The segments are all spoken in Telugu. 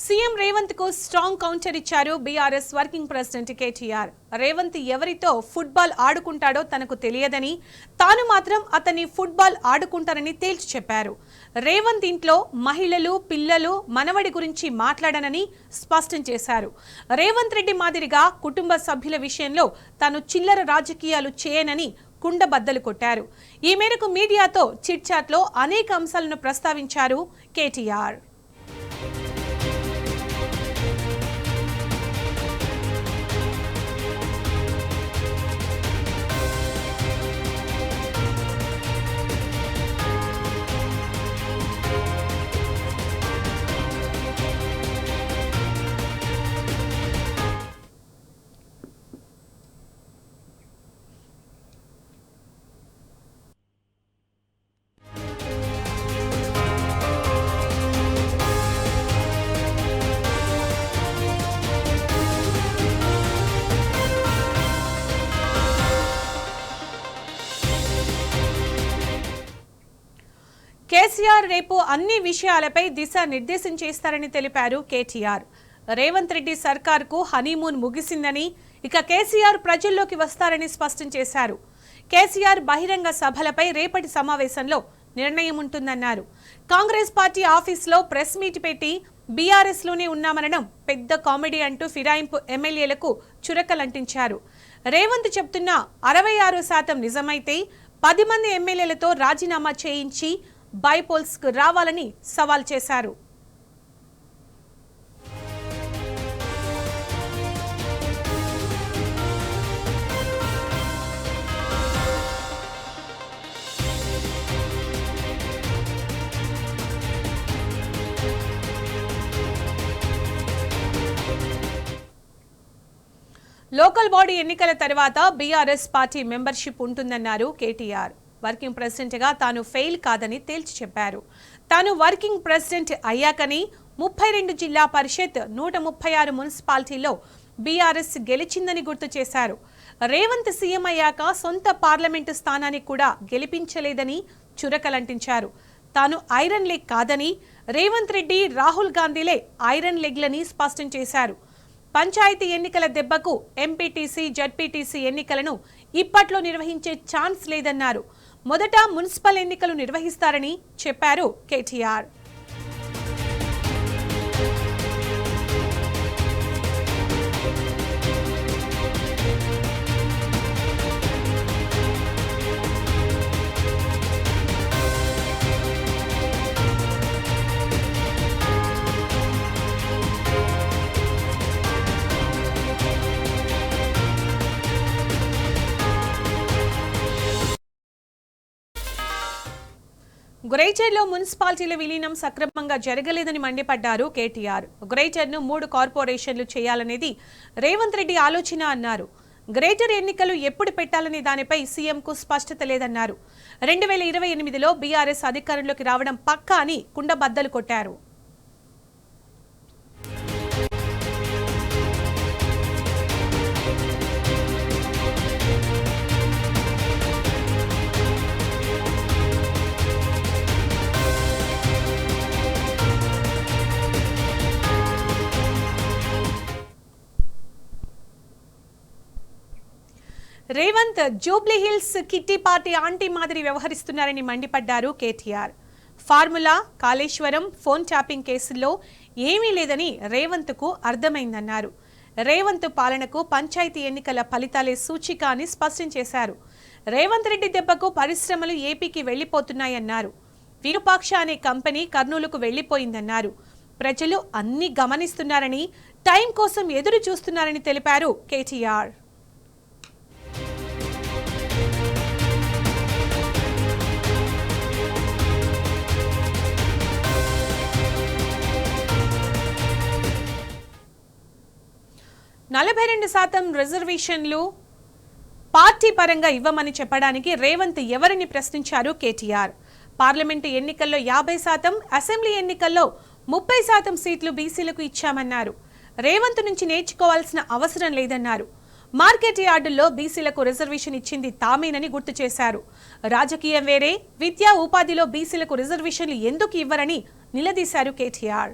సీఎం రేవంత్ కు స్ట్రాంగ్ కౌంటర్ ఇచ్చారు BRS working president KTR. Revanth ఎవరితో ఫుట్బాల్ ఆడుకుంటాడో తనకు తెలియదని, తాను మాత్రం అతన్ని ఫుట్బాల్ ఆడుకుంటానని తేల్చి చెప్పారు. రేవంత్ ఇంట్లో మహిళలు, పిల్లలు, మనవడి గురించి మాట్లాడనని స్పష్టం చేశారు. రేవంత్ రెడ్డి మాదిరిగా కుటుంబ సభ్యుల విషయంలో తాను చిల్లర రాజకీయాలు చేయనని కుండబద్దలు కొట్టారు. ఈ మేరకు మీడియాతో చిట్ చాట్లో అనేక అంశాలను ప్రస్తావించారు కేటీఆర్. కేసీఆర్ రేపు అన్ని విషయాలపై దిశ నిర్దేశం చేస్తారని తెలిపారు కేటీఆర్. రేవంత్ రెడ్డి సర్కార్కు హనీమూన్ ముగిసిందని, ఇక కేసీఆర్ ప్రజల్లోకి వస్తారని స్పష్టం చేశారు. కేసీఆర్ బహిరంగ సభలపై రేపటి సమావేశంలో నిర్ణయం ఉంటుందన్నారు. కాంగ్రెస్ పార్టీ ఆఫీసులో ప్రెస్ మీట్ పెట్టి బీఆర్ఎస్ లోనే ఉన్నామనడం పెద్ద కామెడీ అంటూ ఫిరాయింపు ఎమ్మెల్యేలకు చురకలంటించారు. రేవంత్ చెప్తున్న 66% నిజమైతే 10 మంది ఎమ్మెల్యేలతో రాజీనామా చేయించి బైపోల్స్ కు రావాలని సవాల్ చేశారు. లోకల్ బాడీ ఎన్నికల తర్వాత బీఆర్ఎస్ పార్టీ మెంబర్షిప్ ఉంటుందన్నారు కేటీఆర్. వర్కింగ్ ప్రెసిడెంట్ గా తాను ఫెయిల్ కాదని తేల్చి చెప్పారు. తాను వర్కింగ్ ప్రెసిడెంట్ అయ్యాకని 32 జిల్లా పరిషత్ 136 మున్సిపాలిటీల్లో బీఆర్ఎస్ గెలిచిందని గుర్తు చేశారు. రేవంత్ సీఎం అయ్యాక సొంత పార్లమెంటు స్థానాన్ని కూడా గెలిపించలేదని చురకలంటించారు. తాను ఐరన్ లెగ్ కాదని, రేవంత్ రెడ్డి, రాహుల్ గాంధీలే ఐరన్ లెగ్లని స్పష్టం చేశారు. పంచాయతీ ఎన్నికల దెబ్బకు ఎంపీటీసీ, జడ్పీటీసీ ఎన్నికలను ఇప్పట్లో నిర్వహించే ఛాన్స్ లేదన్నారు. మొదట మున్సిపల్ ఎన్నికలు నిర్వహిస్తారని చెప్పారు కేటీఆర్. గ్రేటర్లో మున్సిపాలిటీల విలీనం సక్రమంగా జరగలేదని మండిపడ్డారు కేటీఆర్. గ్రేటర్ను 3 కార్పొరేషన్లు చేయాలనేది రేవంత్ రెడ్డి ఆలోచన అన్నారు. గ్రేటర్ ఎన్నికలు ఎప్పుడు పెట్టాలనే దానిపై సీఎంకు స్పష్టత లేదన్నారు. 2028లో బీఆర్ఎస్ అధికారంలోకి రావడం పక్కా అని కుండబద్దలు కొట్టారు. Revanth Jubilee hills kitty party aunty మాదిరి వ్యవహరిస్తున్నారని మండిపడ్డారు KTR. Formula, Kaleshwaram, phone tapping కేసుల్లో ఏమీ లేదని రేవంత్ కు అర్థమైందన్నారు. రేవంత్ పాలనకు పంచాయతీ ఎన్నికల ఫలితాలే సూచిక అని స్పష్టం చేశారు. రేవంత్ రెడ్డి దెబ్బకు పరిశ్రమలు ఏపీకి వెళ్లిపోతున్నాయన్నారు. విరూపాక్ష అనే కంపెనీ కర్నూలుకు వెళ్లిపోయిందన్నారు. ప్రజలు అన్ని గమనిస్తున్నారని, టైం కోసం ఎదురు చూస్తున్నారని తెలిపారు కేటీఆర్. %42 రిజర్వేషన్లు పార్టీ పరంగా ఇవ్వమని చెప్పడానికి రేవంత్ ఎవరిని ప్రశ్నించారు కేటీఆర్. పార్లమెంటు ఎన్నికల్లో 50%, అసెంబ్లీ ఎన్నికల్లో 30% సీట్లు బీసీలకు ఇచ్చామన్నారు. రేవంత్ నుంచి నేర్చుకోవాల్సిన అవసరం లేదన్నారు. మార్కెట్ యార్డుల్లో బీసీలకు రిజర్వేషన్ ఇచ్చింది తామేనని గుర్తు చేశారు. రాజకీయం వేరే, విద్యా ఉపాధిలో బీసీలకు రిజర్వేషన్లు ఎందుకు ఇవ్వరని నిలదీశారు కేటీఆర్.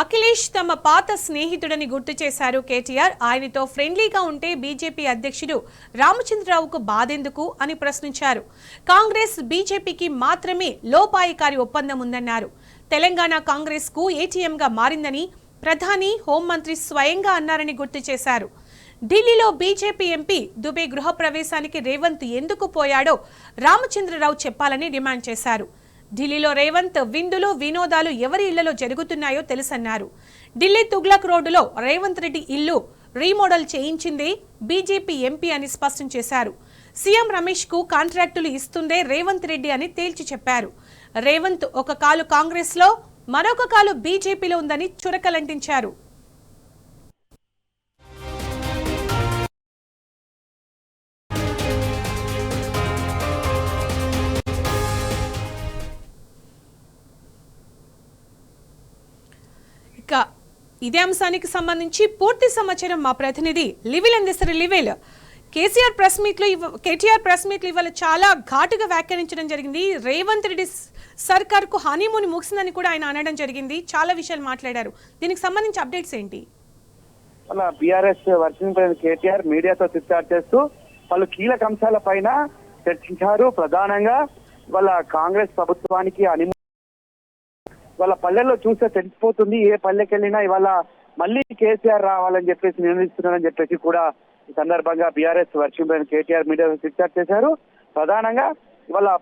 అఖిలేష్ తమ పాత స్నేహితుడని గుర్తు చేశారు కేటీఆర్. ఆయనతో ఫ్రెండ్లీగా ఉంటే బీజేపీ అధ్యక్షుడు రామచంద్రరావుకు బాధెందుకు అని ప్రశ్నించారు. కాంగ్రెస్ బీజేపీకి మాత్రమే లోపాయికారి ఒప్పందం ఉందన్నారు. తెలంగాణ కాంగ్రెస్ కు ఏటీఎంగా మారిందని ప్రధాని హోంమంత్రి స్వయంగా అన్నారని గుర్తు చేశారు. ఢిల్లీలో బీజేపీ ఎంపీ దుబే గృహప్రవేశానికి రేవంత్ ఎందుకు పోయాడో రామచంద్రరావు చెప్పాలని డిమాండ్ చేశారు. ఢిల్లీలో రేవంత్ విందులు వినోదాలు ఎవరి ఇళ్లలో జరుగుతున్నాయో తెలుసన్నారు. ఢిల్లీ తుగ్లక్ రోడ్డులో రేవంత్ రెడ్డి ఇల్లు రీమోడల్ చేయించిందే బీజేపీ ఎంపీ అని స్పష్టం చేశారు. సీఎం రమేష్ కు కాంట్రాక్టులు ఇస్తుందే రేవంత్ రెడ్డి అని తేల్చి చెప్పారు. రేవంత్ ఒక కాలు కాంగ్రెస్ లో మరొక కాలు బీజేపీలో ఉందని చురకలంటించారు. ఇక ఇదే అంశానికి సంబంధించి పూర్తి సమాచారం మా ప్రతినిధి లివిల్ అందిస్తారు. లివిల్, కేటీఆర్ ప్రెస్ మీట్లు ఇవాళ చాలా ఘాటుగా వ్యాఖ్యానించడం జరిగింది. రేవంత్ రెడ్డి సర్కార్ కు హనీమూన్ ముగిసిందని కూడా ఆయన అనడం జరిగింది. చాలా విషయాలు మాట్లాడారు. దీనికి సంబంధించి అప్డేట్స్ ఏంటి? అలా బీఆర్ఎస్ వర్కింగ్ ప్రెసిడెంట్ కేటీఆర్ మీడియాతో చిట్చాట్ చేస్తూ పలు కీలక అంశాల పైన చర్చించారు. ప్రధానంగా వాళ్ళ కాంగ్రెస్ ప్రభుత్వానికి వాళ్ళ పల్లెల్లో చూస్తే తెలిసిపోతుంది. ఏ పల్లెకి వెళ్ళినా ఇవాళ మళ్ళీ కేసీఆర్ రావాలని చెప్పేసి నిర్ణయిస్తున్నారని చెప్పేసి కూడా ఈ సందర్భంగా బీఆర్ఎస్ వర్కింగ్ ప్రెసిడెంట్ కేటీఆర్ మీడియాతో చిట్చాట్ చేశారు. ప్రధానంగా ఇవాళ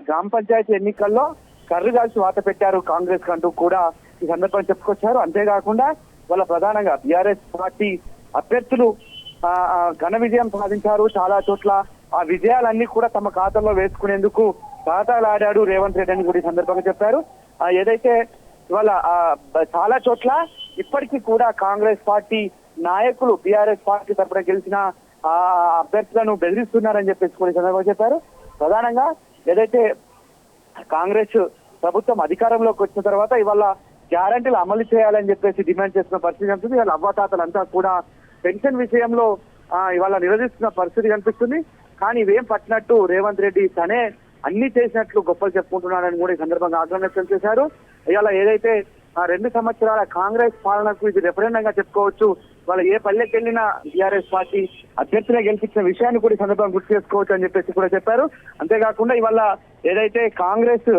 గ్రామ పంచాయతీ ఎన్నికల్లో కర్రు కాల్చి వాత పెట్టారు కాంగ్రెస్ కంటూ కూడా ఈ సందర్భంగా చెప్పుకొచ్చారు. అంతేకాకుండా వాళ్ళ ప్రధానంగా బీఆర్ఎస్ పార్టీ అభ్యర్థులు ఘన విజయం సాధించారు. చాలా చోట్ల ఆ విజయాలన్నీ కూడా తమ ఖాతాలో వేసుకునేందుకు ఖాతాలాడాడు రేవంత్ రెడ్డి అని కూడా ఈ సందర్భంగా చెప్పారు. ఏదైతే ఇవాళ చాలా చోట్ల ఇప్పటికీ కూడా కాంగ్రెస్ పార్టీ నాయకులు బీఆర్ఎస్ పార్టీ తరఫున గెలిచిన అభ్యర్థులను బెదిరిస్తున్నారని చెప్పేసి కూడా ఈ సందర్భంగా చెప్పారు. ప్రధానంగా ఏదైతే కాంగ్రెస్ ప్రభుత్వం అధికారంలోకి వచ్చిన తర్వాత ఇవాళ గ్యారంటీలు అమలు చేయాలని చెప్పేసి డిమాండ్ చేస్తున్న పరిస్థితి కనిపిస్తుంది. ఇవాళ అవ్వాతాతలంతా కూడా పెన్షన్ విషయంలో ఇవాళ నిరోధిస్తున్న పరిస్థితి కనిపిస్తుంది. కానీ ఇవేం పట్టినట్టు రేవంత్ రెడ్డి తనే అన్ని చేసినట్లు గొప్పలు చెప్పుకుంటున్నారని కూడా ఈ సందర్భంగా ఆగ్రహం వ్యక్తం చేశారు. ఇవాళ ఏదైతే 2 సంవత్సరాల కాంగ్రెస్ పాలనకు ఇది రెఫరెండంగా చెప్పుకోవచ్చు. వాళ్ళ ఏ పల్లెకి వెళ్ళినా టీఆర్ఎస్ పార్టీ అభ్యర్థులే గెలిపించిన విషయాన్ని కూడా ఈ సందర్భంగా గుర్తు చేసుకోవచ్చు అని చెప్పేసి కూడా చెప్పారు. అంతేకాకుండా ఇవాళ ఏదైతే కాంగ్రెస్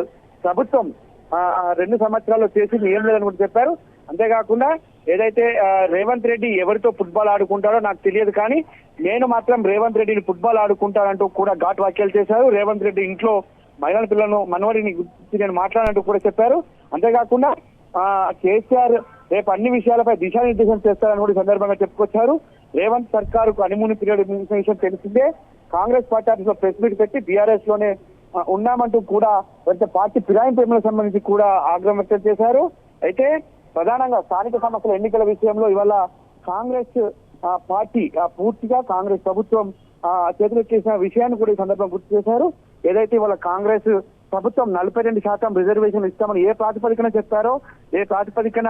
ప్రభుత్వం 2 సంవత్సరాల్లో చేసింది ఏం లేదని కూడా చెప్పారు. అంతేకాకుండా ఏదైతే రేవంత్ రెడ్డి ఎవరితో ఫుట్బాల్ ఆడుకుంటారో నాకు తెలియదు, కానీ నేను మాత్రం రేవంత్ రెడ్డిని ఫుట్బాల్ ఆడుకుంటానంటూ కూడా ఘాటు వ్యాఖ్యలు చేశారు. రేవంత్ రెడ్డి ఇంట్లో మహిళల పిల్లలను మనవడిని గురించి నేను మాట్లాడినట్టు కూడా చెప్పారు. అంతేకాకుండా కేసీఆర్ రేపు అన్ని విషయాలపై దిశానిర్దేశం చేస్తారని కూడా సందర్భంగా చెప్పుకొచ్చారు. రేవంత్ సర్కారుకు హనీమూన్ పీరియడ్ ముగిసిన విషయం తెలిసిందే. కాంగ్రెస్ పార్టీ ఆఫీసులో ప్రెస్ మీట్ పెట్టి బీఆర్ఎస్ లోనే ఉన్నామంటూ కూడా పార్టీ ఫిరాయింపులకు సంబంధించి కూడా ఆగ్రహం వ్యక్తం చేశారు. అయితే ప్రధానంగా స్థానిక సంస్థల ఎన్నికల విషయంలో ఇవాళ కాంగ్రెస్ పార్టీ పూర్తిగా కాంగ్రెస్ ప్రభుత్వం చేతులెక్కేసిన విషయాన్ని కూడా ఈ సందర్భంగా గుర్తు చేశారు. ఏదైతే ఇవాళ కాంగ్రెస్ ప్రభుత్వం 42% రిజర్వేషన్ ఇస్తామని ఏ ప్రాతిపదికన చెప్పారో, ఏ ప్రాతిపదికన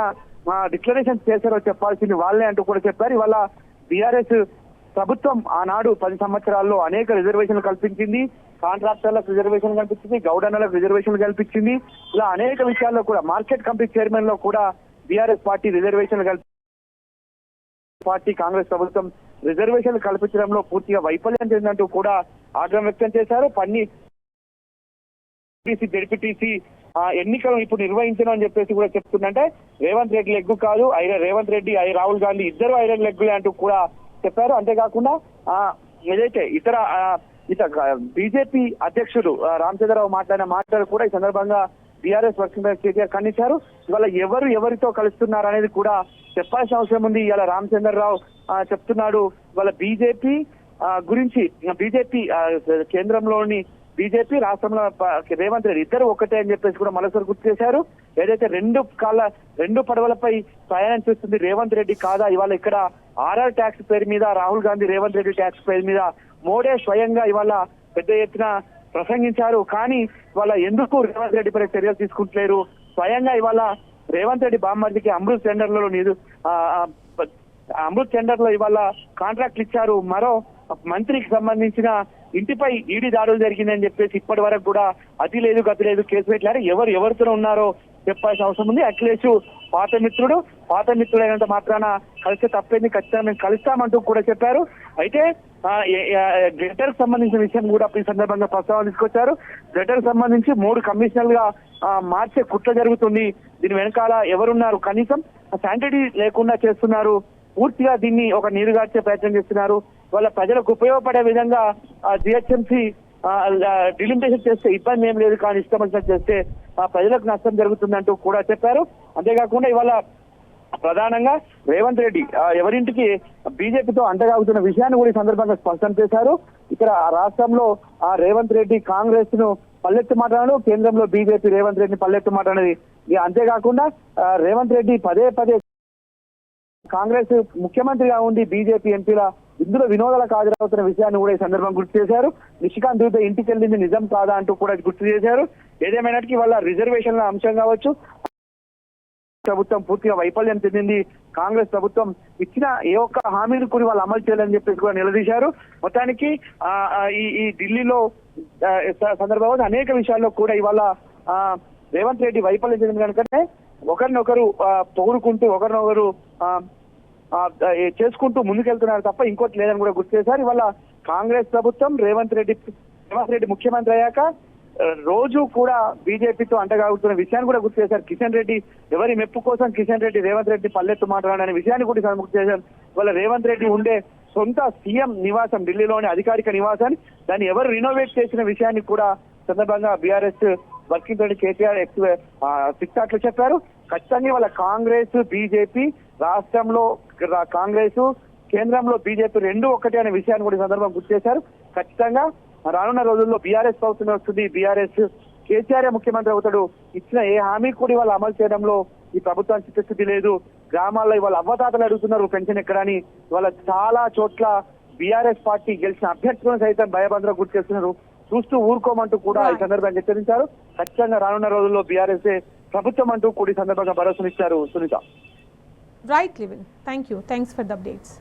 డిక్లరేషన్ చేశారో చెప్పాల్సింది వాళ్ళే అంటూ కూడా చెప్పారు. ఇవాళ బీఆర్ఎస్ ప్రభుత్వం ఆనాడు 10 సంవత్సరాల్లో అనేక రిజర్వేషన్లు కల్పించింది. కాంట్రాక్టర్లకు రిజర్వేషన్ కల్పించింది, గౌడన్నలకు రిజర్వేషన్ కల్పించింది. ఇలా అనేక విషయాల్లో కూడా మార్కెట్ కమిటీ చైర్మన్ లో కూడా బీఆర్ఎస్ పార్టీ రిజర్వేషన్లు పార్టీ కాంగ్రెస్ ప్రభుత్వం రిజర్వేషన్లు కల్పించడంలో పూర్తిగా వైఫల్యం చెందినట్టు కూడా ఆగ్రహం వ్యక్తం చేశారు. జెడ్పీటీసీ ఎన్నికలు ఇప్పుడు నిర్వహించడం అని చెప్పేసి కూడా చెప్తుందంటే రేవంత్ రెడ్డి లెగ్గు కాదు, రేవంత్ రెడ్డి రాహుల్ గాంధీ ఇద్దరు ఐరన్ లెగ్గులే అంటూ కూడా చెప్పారు. అంతేకాకుండా ఏదైతే ఇతర బీజేపీ అధ్యక్షుడు రామచంద్రరావు మాట్లాడిన మాటలు కూడా ఈ సందర్భంగా బీఆర్ఎస్ వర్కింగ్ ప్రెసిడెంట్ కేటీఆర్ ఖండించారు. ఇవాళ ఎవరితో కలుస్తున్నారు అనేది కూడా చెప్పాల్సిన అవసరం ఉంది. ఇవాళ రామచంద్రరావు చెప్తున్నాడు ఇవాళ బీజేపీ గురించి, బీజేపీ కేంద్రంలోని బీజేపీ రాష్ట్రంలో రేవంత్ రెడ్డి ఇద్దరు ఒకటే అని చెప్పేసి కూడా మరోసారి గుర్తు చేశారు. ఏదైతే 2 పడవలపై ప్రయాణం చేస్తుంది రేవంత్ రెడ్డి కాదా, ఇవాళ ఇక్కడ ఆర్ఆర్ ట్యాక్స్ పేరు మీద రాహుల్ గాంధీ రేవంత్ రెడ్డి ట్యాక్స్ పేరు మీద మోడీ స్వయంగా ఇవాళ పెద్ద ఎత్తున ప్రసంగించారు. కానీ ఇవాళ ఎందుకు రేవంత్ రెడ్డి పై చర్యలు తీసుకుంటలేరు? స్వయంగా ఇవాళ రేవంత్ రెడ్డి బామ్మర్దికి అమృత్ టెండర్ లో ఇవాళ కాంట్రాక్ట్లు ఇచ్చారు. మరో మంత్రికి సంబంధించిన ఇంటిపై ఈడీ దాడులు జరిగిందని చెప్పేసి ఇప్పటి వరకు కూడా అతి లేదు గతి లేదు కేసు పెట్టారు. ఎవరితో ఉన్నారో చెప్పాల్సిన అవసరం ఉంది. అఖిలేష్ పాత మిత్రుడైనంత మాత్రాన కలిస్తే తప్పేంది, ఖచ్చితంగా మేము కలుస్తామంటూ కూడా చెప్పారు. అయితే గ్రేటర్ సంబంధించిన విషయం కూడా ఈ సందర్భంగా ప్రస్తావన తీసుకొచ్చారు. గ్రేటర్ సంబంధించి 3 కమిషనర్లుగా మార్చే కుట్ర జరుగుతుంది. దీని వెనకాల ఎవరున్నారు, కనీసం శాంటిటీ లేకుండా చేస్తున్నారు, పూర్తిగా దీన్ని ఒక నీరుగార్చే ప్రయత్నం చేస్తున్నారు. వాళ్ళ ప్రజలకు ఉపయోగపడే విధంగా జిహెచ్ఎంసీ డిలిమిటేషన్ చేస్తే ఇబ్బంది ఏం లేదు, కానీ ఇష్టం వచ్చినట్టు చేస్తే ప్రజలకు నష్టం జరుగుతుందంటూ కూడా చెప్పారు. అంతేకాకుండా ఇవాళ ప్రధానంగా రేవంత్ రెడ్డి ఎవరింటికి బీజేపీతో అంటగాగుతున్న విషయాన్ని కూడా ఈ సందర్భంగా స్పష్టం చేశారు. ఇక్కడ రాష్ట్రంలో రేవంత్ రెడ్డి కాంగ్రెస్ ను పల్లెత్తు మాట్లాడారు, కేంద్రంలో బీజేపీ రేవంత్ రెడ్డిని పల్లెత్తు మాట్లాడేది. అంతేకాకుండా రేవంత్ రెడ్డి పదే కాంగ్రెస్ ముఖ్యమంత్రిగా ఉండి బీజేపీ ఎంపీల ఇందులో వినోదాలకు హాజరవుతున్న విషయాన్ని కూడా ఈ సందర్భంగా గుర్తు చేశారు. నిషికాంత్ దూత ఇంటికి వెళ్ళింది నిజం కాదా అంటూ కూడా గుర్తు చేశారు. ఏదేమైనటికీ వాళ్ళ రిజర్వేషన్ల అంశం కావచ్చు, ప్రభుత్వం పూర్తిగా వైఫల్యం చెందింది, కాంగ్రెస్ ప్రభుత్వం ఇచ్చిన ఏ ఒక్క హామీని కూడా వాళ్ళు అమలు చేయాలని చెప్పేసి కూడా నిలదీశారు. మొత్తానికి ఈ ఢిల్లీలో సందర్భంగా అనేక విషయాల్లో కూడా ఇవాళ రేవంత్ రెడ్డి వైఫల్యం చెందింది కనుకనే ఒకరినొకరు పొగుడుకుంటూ ఒకరినొకరు చేసుకుంటూ ముందుకెళ్తున్నారు తప్ప ఇంకోటి లేదని కూడా గుర్తు చేశారు. ఇవాళ కాంగ్రెస్ ప్రభుత్వం రేవంత్ రెడ్డి ముఖ్యమంత్రి అయ్యాక రోజు కూడా బీజేపీతో అంటగాగుతున్న విషయాన్ని కూడా గుర్తు చేశారు. కిషన్ రెడ్డి ఎవరి మెప్పు కోసం కిషన్ రెడ్డి రేవంత్ రెడ్డి పల్లెత్తు మాట్లాడాలనే విషయాన్ని కూడా గుర్తు చేశారు. ఇవాళ రేవంత్ రెడ్డి ఉండే సొంత సీఎం నివాసం ఢిల్లీలోని అధికారిక నివాసాన్ని దాన్ని ఎవరు రినోవేట్ చేసిన విషయాన్ని కూడా సందర్భంగా బీఆర్ఎస్ వర్కింగ్ ప్రెసిడెంట్ కేటీఆర్ సిక్టాట్లు చెప్పారు. ఖచ్చితంగా వాళ్ళ కాంగ్రెస్ బీజేపీ రాష్ట్రంలో కాంగ్రెస్ కేంద్రంలో బీజేపీ రెండు ఒక్కటే అనే విషయాన్ని కూడా ఈ సందర్భంగా గుర్తు చేశారు. ఖచ్చితంగా రానున్న రోజుల్లో బీఆర్ఎస్ ప్రభుత్వం వస్తుంది, బీఆర్ఎస్ కేసీఆర్ ముఖ్యమంత్రి అవుతాడు. ఇచ్చిన ఏ హామీ కూడా ఇవాళ అమలు చేయడంలో ఈ ప్రభుత్వానికి చిత్తశుద్ధి లేదు. గ్రామాల్లో ఇవాళ అవ్వతాతలు అడుగుతున్నారు పెన్షన్ ఎక్కడని. ఇవాళ చాలా చోట్ల బీఆర్ఎస్ పార్టీ గెలిచిన అభ్యర్థులను సైతం భయభద్రం గుర్తు చేస్తున్నారు. చూస్తూ ఊరుకోమంటూ కూడా ఈ సందర్భంగా హెచ్చరించారు. ఖచ్చితంగా రానున్న రోజుల్లో బీఆర్ఎస్ ప్రభుత్వం అంటూ కూడా ఈ సందర్భంగా భరోసానిచ్చారు. Sunita. Right Livin, thank you, thanks for the updates.